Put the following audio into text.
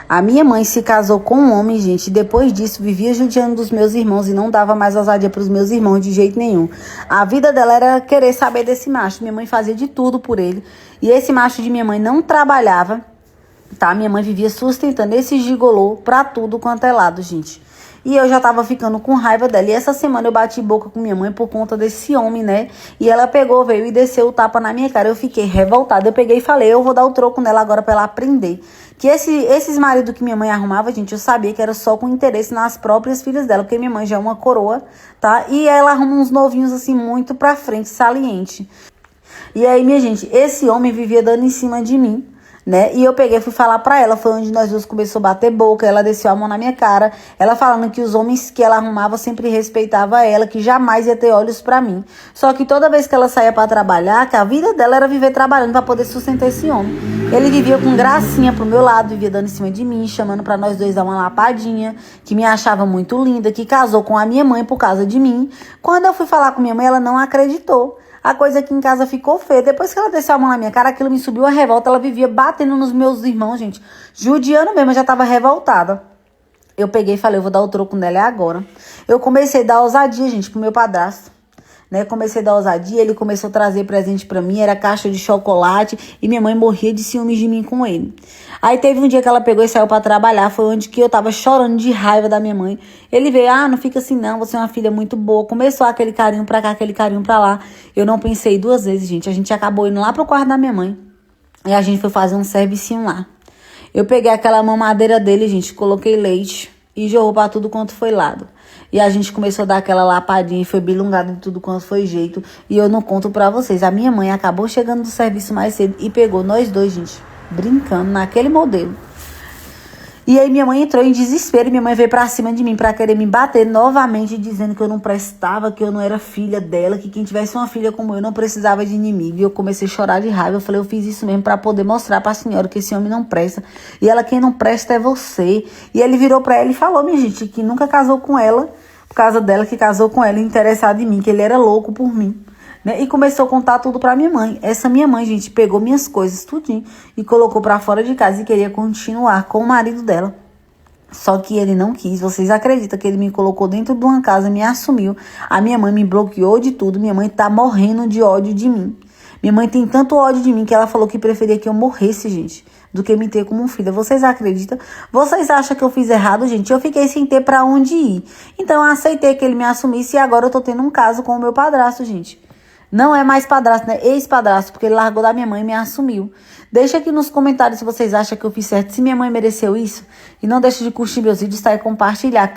A minha mãe se casou com um homem, gente, e depois disso vivia judiando dos meus irmãos e não dava mais ousadia para os meus irmãos de jeito nenhum. A vida dela era querer saber desse macho. Minha mãe fazia de tudo por ele. E esse macho de minha mãe não trabalhava, tá? Minha mãe vivia sustentando esse gigolô pra tudo quanto é lado, gente. E eu já tava ficando com raiva dela. E essa semana eu bati boca com minha mãe por conta desse homem, né? E ela pegou, veio e desceu o tapa na minha cara. Eu fiquei revoltada. Eu peguei e falei, eu vou dar o troco nela agora pra ela aprender. Que esses maridos que minha mãe arrumava, gente, eu sabia que era só com interesse nas próprias filhas dela. Porque minha mãe já é uma coroa, tá? E ela arruma uns novinhos, assim, muito pra frente, saliente. E aí, minha gente, esse homem vivia dando em cima de mim, né? E eu peguei e fui falar pra ela, foi onde nós duas começou a bater boca, ela desceu a mão na minha cara, ela falando que os homens que ela arrumava sempre respeitavam ela, que jamais ia ter olhos pra mim. Só que toda vez que ela saía pra trabalhar, que a vida dela era viver trabalhando pra poder sustentar esse homem. Ele vivia com gracinha pro meu lado, vivia dando em cima de mim, chamando pra nós dois dar uma lapadinha, que me achava muito linda, que casou com a minha mãe por causa de mim. Quando eu fui falar com minha mãe, ela não acreditou. A coisa aqui em casa ficou feia. Depois que ela desceu a mão na minha cara, aquilo me subiu a revolta. Ela vivia batendo nos meus irmãos, gente. Judiando mesmo, eu já tava revoltada. Eu peguei e falei, eu vou dar o troco nela agora. Eu comecei a dar ousadia, gente, pro meu padrasto. Né? Comecei a dar ousadia, ele começou a trazer presente pra mim, era caixa de chocolate, e minha mãe morria de ciúmes de mim com ele. Aí teve um dia que ela pegou e saiu pra trabalhar, foi onde que eu tava chorando de raiva da minha mãe. Ele veio, não fica assim não, você é uma filha muito boa. Começou aquele carinho pra cá, aquele carinho pra lá. Eu não pensei duas vezes, gente, a gente acabou indo lá pro quarto da minha mãe. E a gente foi fazer um servicinho lá. Eu peguei aquela mamadeira dele, gente, coloquei leite e jogou pra tudo quanto foi lado. E a gente começou a dar aquela lapadinha e foi bilungada de tudo quanto foi jeito. E eu não conto pra vocês. A minha mãe acabou chegando do serviço mais cedo e pegou nós dois, gente, brincando naquele modelo. E aí minha mãe entrou em desespero e minha mãe veio pra cima de mim pra querer me bater novamente, dizendo que eu não prestava, que eu não era filha dela, que quem tivesse uma filha como eu não precisava de inimigo. E eu comecei a chorar de raiva. Eu falei, eu fiz isso mesmo pra poder mostrar pra senhora que esse homem não presta. E ela, quem não presta é você. E ele virou pra ela e falou, minha gente, que nunca casou com ela, por causa dela, que casou com ela interessado em mim, que ele era louco por mim. Né? E começou a contar tudo pra minha mãe. Essa minha mãe, gente, pegou minhas coisas, tudinho, e colocou pra fora de casa e queria continuar com o marido dela. Só que ele não quis. Vocês acreditam que ele me colocou dentro de uma casa, me assumiu. A minha mãe me bloqueou de tudo. Minha mãe tá morrendo de ódio de mim. Minha mãe tem tanto ódio de mim que ela falou que preferia que eu morresse, gente, do que me ter como filha. Vocês acreditam? Vocês acham que eu fiz errado, gente? Eu fiquei sem ter pra onde ir. Então eu aceitei que ele me assumisse e agora eu tô tendo um caso com o meu padrasto, gente. Não é mais padrasto, né? Ex-padrasto, porque ele largou da minha mãe e me assumiu. Deixa aqui nos comentários se vocês acham que eu fiz certo, se minha mãe mereceu isso. E não deixe de curtir meus vídeos, tá? E compartilhar.